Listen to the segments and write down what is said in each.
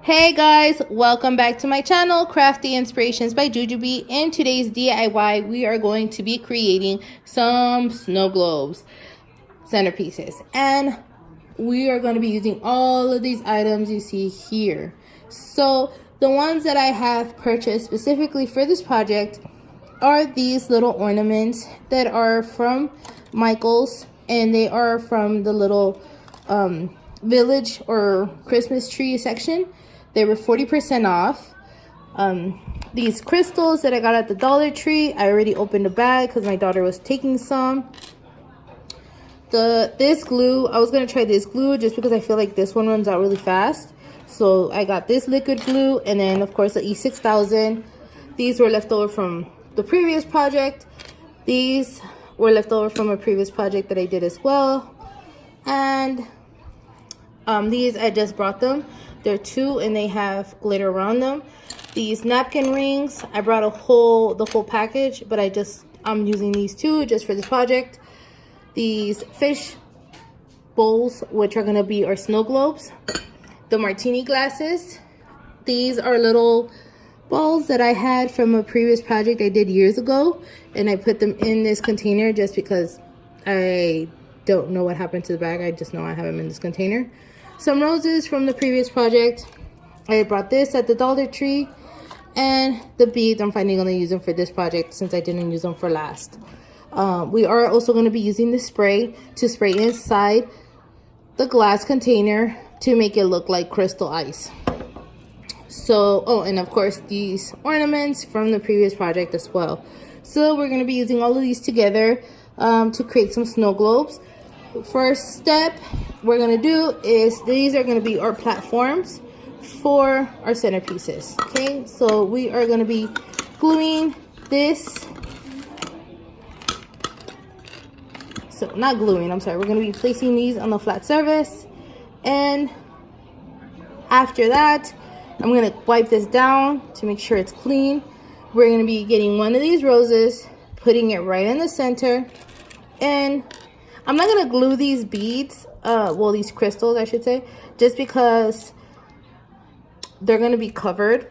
Hey guys, welcome back to my channel, Crafty Inspirations by Jujubee. In today's DIY, we are going to be creating some snow globes, centerpieces, and we are going to be using all of these items you see here. So the ones that I have purchased specifically for this project are these little ornaments that are from Michael's, and they are from the little village or Christmas tree section. They were 40% off. These crystals that I got at the Dollar Tree, I already opened a bag because my daughter was taking some. This glue, I was gonna try this glue just because I feel like this one runs out really fast. So I got this liquid glue, and then of course the E6000. These were left over from the previous project. These were left over from a previous project that I did as well. And these I just brought them. They're two and they have glitter around them. These napkin rings, I brought the whole package, but I'm using these two just for this project. These fish bowls, which are gonna be our snow globes. The martini glasses. These are little balls that I had from a previous project I did years ago, and I put them in this container just because I don't know what happened to the bag. I just know I have them in this container. Some roses from the previous project. I brought this at the Dollar Tree. And the beads, I'm finally going to use them for this project since I didn't use them for last. We are also going to be using the spray to spray inside the glass container to make it look like crystal ice. So, oh, and of course these ornaments from the previous project as well. So we're going to be using all of these together to create some snow globes. First step we're going to do is these are going to be our platforms for our centerpieces. Okay, so we are going to be gluing this. So not gluing, I'm sorry. We're going to be placing these on the flat surface, and after that I'm going to wipe this down to make sure it's clean. We're going to be getting one of these roses, putting it right in the center, and I'm not going to glue these beads, well, these crystals I should say, just because they're going to be covered.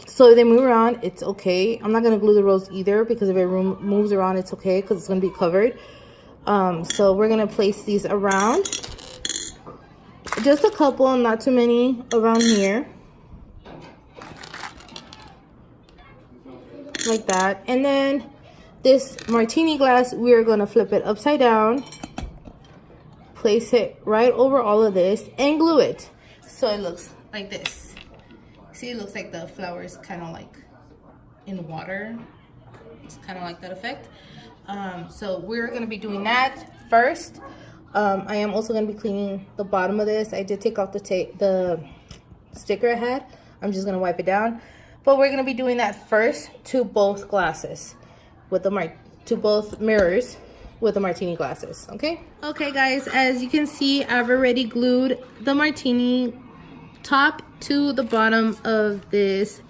So if they move around, it's okay. I'm not going to glue the rose either because if it moves around, it's okay because it's going to be covered. So we're going to place these around. Just a couple, not too many around here. Like that. And then this martini glass, we're going to flip it upside down, place it right over all of this, and glue it so it looks like this. See, it looks like the flower is kind of like in water. It's kind of like that effect. So we're going to be doing that first. I am also going to be cleaning the bottom of this. I did take off the sticker I had. I'm just going to wipe it down. But we're going to be doing that first to both glasses. With to both mirrors with the martini glasses. Okay guys, as you can see, I've already glued the martini top to the bottom of this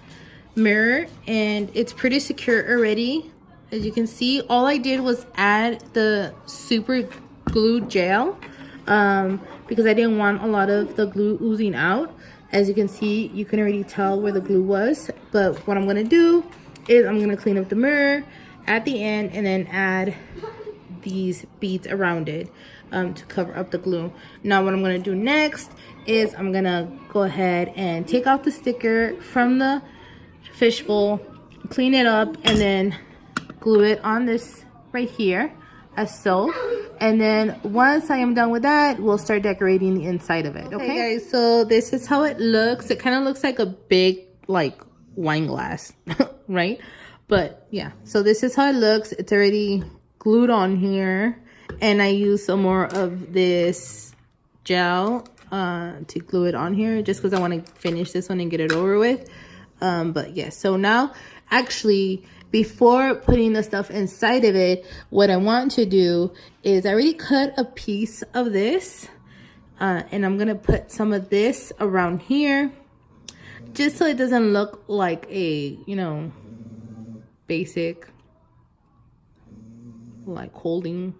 mirror, and it's pretty secure already. As you can see, all I did was add the super glue gel because I didn't want a lot of the glue oozing out. As you can see, you can already tell where the glue was. But what I'm going to do is I'm going to clean up the mirror at the end and then add these beads around it to cover up the glue. Now what I'm going to do next is I'm going to go ahead and take off the sticker from the fishbowl, clean it up, and then glue it on this right here as so. And then once I am done with that, we'll start decorating the inside of it. Okay guys, so this is how it looks. It kind of looks like a big like wine glass right? But yeah, so this is how it looks. It's already glued on here, and I use some more of this gel to glue it on here just because I want to finish this one and get it over with. But yeah, so now actually before putting the stuff inside of it, what I want to do is I already cut a piece of this and I'm gonna put some of this around here just so it doesn't look like a, you know, basic like holding,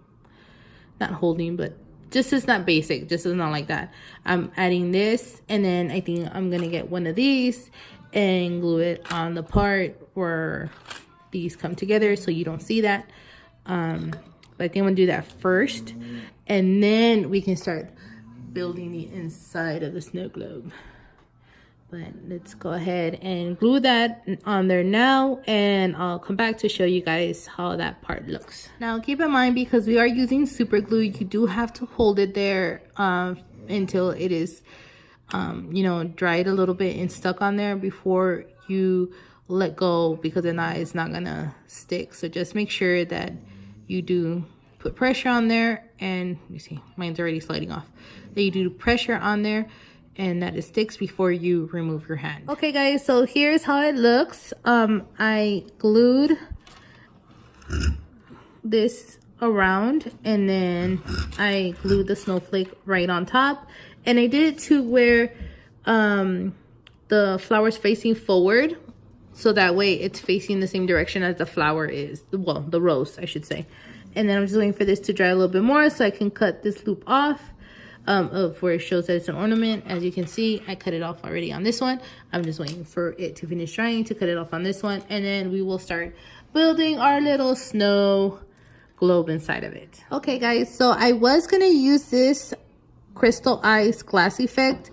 not holding, but just is not basic, just is not like that. I'm adding this, and then I think I'm gonna get one of these and glue it on the part where these come together so you don't see that. But I think I'm gonna do that first, and then we can start building the inside of the snow globe. But let's go ahead and glue that on there now, and I'll come back to show you guys how that part looks. Now keep in mind, because we are using super glue, you do have to hold it there until it is you know, dried a little bit and stuck on there before you let go, because if not, it's not gonna stick. So just make sure that you do put pressure on there, and you see mine's already sliding off, that you do pressure on there and that it sticks before you remove your hand. Okay guys, so here's how it looks. I glued this around, and then I glued the snowflake right on top, and I did it to where the flower's facing forward, so that way it's facing the same direction as the flower is, well, the rose I should say. And then I'm just waiting for this to dry a little bit more so I can cut this loop off of where it shows that it's an ornament. As you can see, I cut it off already on this one. I'm just waiting for it to finish drying to cut it off on this one, and then we will start building our little snow globe inside of it. Okay guys, so I was gonna use this crystal ice glass effect,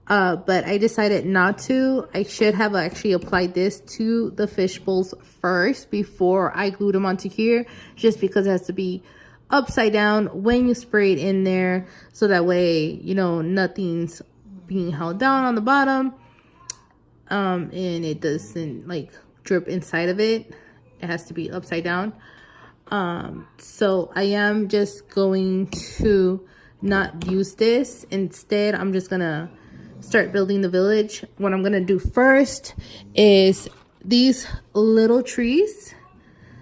but I decided not to. I should have actually applied this to the fish bowls first before I glued them onto here, just because it has to be upside down when you spray it in there, so that way, you know, nothing's being held down on the bottom, and it doesn't like drip inside of it. It has to be upside down. So I am just going to not use this. Instead, I'm just gonna start building the village. What I'm gonna do first is these little trees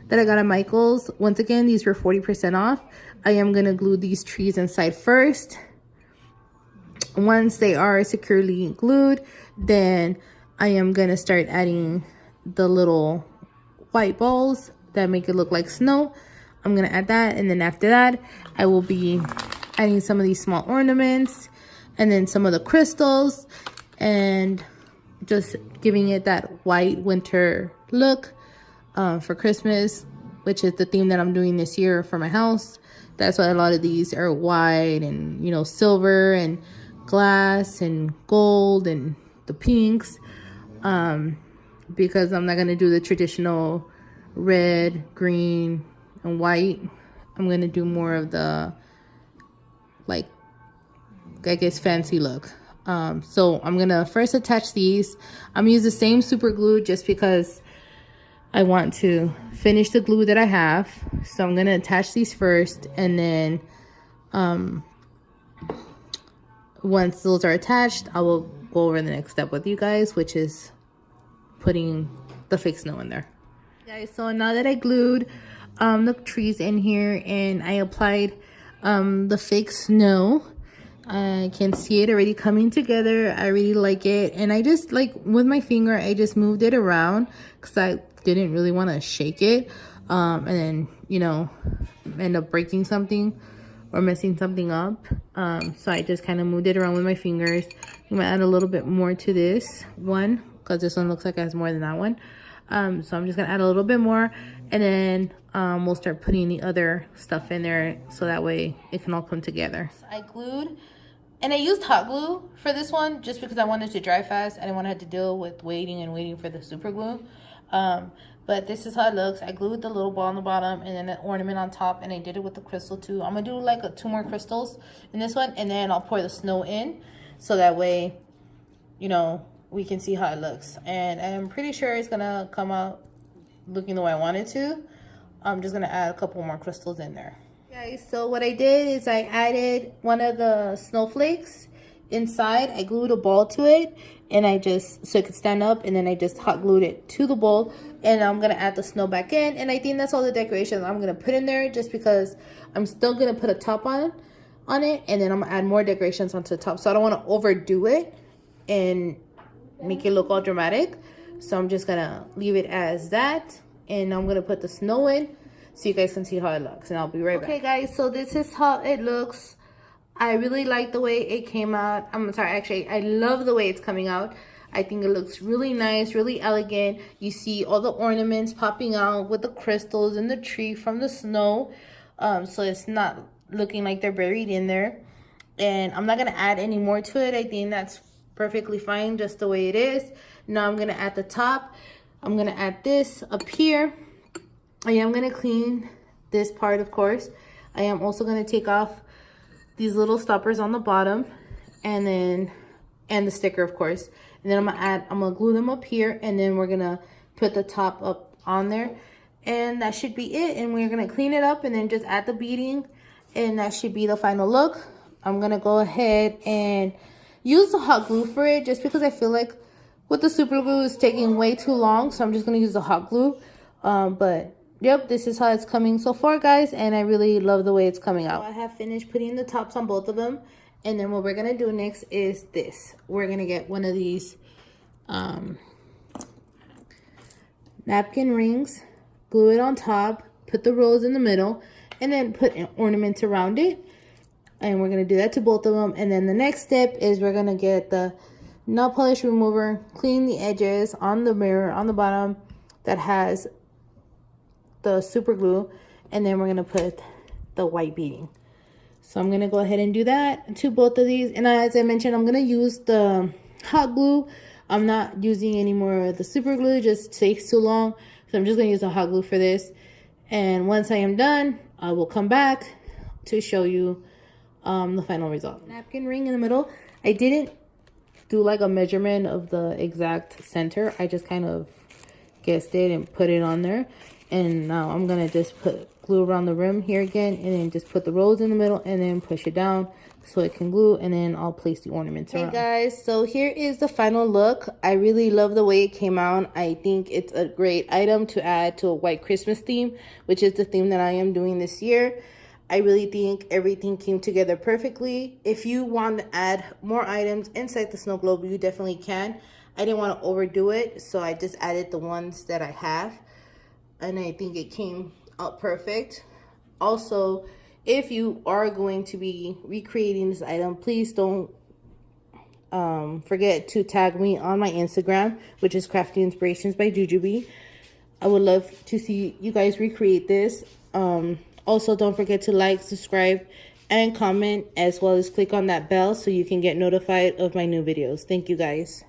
that I got at Michael's. Once again, these were 40% off. I am gonna glue these trees inside first. Once they are securely glued, then I am gonna start adding the little white balls that make it look like snow. I'm gonna add that, and then after that, I will be adding some of these small ornaments, and then some of the crystals, and just giving it that white winter look for Christmas, which is the theme that I'm doing this year for my house. That's why a lot of these are white and, you know, silver and glass and gold and the pinks, because I'm not going to do the traditional red, green, and white. I'm going to do more of the, like, I guess, fancy look. So I'm going to first attach these. I'm going to use the same super glue just because I want to finish the glue that I have. So I'm going to attach these first, and then once those are attached, I will go over the next step with you guys, which is putting the fake snow in there. Guys, so now that I glued the trees in here and I applied the fake snow, I can see it already coming together. I really like it, and I just, like, with my finger, I just moved it around because I didn't really want to shake it and then, you know, end up breaking something or messing something up. So I just kind of moved it around with my fingers. I'm gonna add a little bit more to this one because this one looks like it has more than that one. So I'm just gonna add a little bit more, and then we'll start putting the other stuff in there so that way it can all come together. So I glued, and I used hot glue for this one just because I wanted to dry fast. I didn't want to have to deal with waiting for the super glue. But this is how it looks. I glued the little ball on the bottom and then an ornament on top, and I did it with the crystal too. I'm gonna do like 2 more crystals in this one, and then I'll pour the snow in so that way, you know, we can see how it looks. And I'm pretty sure it's gonna come out looking the way I want it to. I'm just gonna add a couple more crystals in there. Guys, so what I did is I added one of the snowflakes inside. I glued a ball to it, and I just, so it could stand up, and then I just hot glued it to the bowl, and I'm gonna add the snow back in. And I think that's all the decorations I'm gonna put in there, just because I'm still gonna put a top on it, and then I'm gonna add more decorations onto the top. So I don't want to overdo it and make it look all dramatic, so I'm just gonna leave it as that, and I'm gonna put the snow in so you guys can see how it looks, and I'll be right back. Okay guys, so this is how it looks I really like the way it came out. I'm sorry, actually, I love the way it's coming out. I think it looks really nice, really elegant. You see all the ornaments popping out with the crystals and the tree from the snow. So it's not looking like they're buried in there. And I'm not going to add any more to it. I think that's perfectly fine just the way it is. Now I'm going to add the top. I'm going to add this up here. I am going to clean this part, of course. I am also going to take off these little stoppers on the bottom, and the sticker, of course. And then I'm gonna glue them up here, and then we're gonna put the top up on there, and that should be it. And we're gonna clean it up and then just add the beading, and that should be the final look. I'm gonna go ahead and use the hot glue for it, just because I feel like with the super glue it's taking way too long, so I'm just gonna use the hot glue. But yep, this is how it's coming so far, guys, and I really love the way it's coming out. So I have finished putting the tops on both of them, and then what we're gonna do next is this. We're gonna get one of these napkin rings, glue it on top, put the rose in the middle, and then put ornaments around it. And we're gonna do that to both of them. And then the next step is we're gonna get the nail polish remover, clean the edges on the mirror on the bottom that has the super glue, and then we're gonna put the white beading. So I'm gonna go ahead and do that to both of these. And as I mentioned, I'm gonna use the hot glue. I'm not using any more of the super glue, it just takes too long. So I'm just gonna use the hot glue for this. And once I am done, I will come back to show you the final result. Napkin ring in the middle. I didn't do like a measurement of the exact center. I just kind of guessed it and put it on there. And now I'm gonna just put glue around the rim here again, and then just put the rose in the middle, and then push it down so it can glue, and then I'll place the ornaments around. Hey guys, so here is the final look. I really love the way it came out. I think it's a great item to add to a white Christmas theme, which is the theme that I am doing this year. I really think everything came together perfectly. If you want to add more items inside the snow globe, you definitely can. I didn't want to overdo it, so I just added the ones that I have, and I think it came out perfect. Also, if you are going to be recreating this item, please don't forget to tag me on my Instagram, which is Crafty Inspirations by Jujubee. I would love to see you guys recreate this. Also, don't forget to like, subscribe, and comment, as well as click on that bell so you can get notified of my new videos. Thank you guys.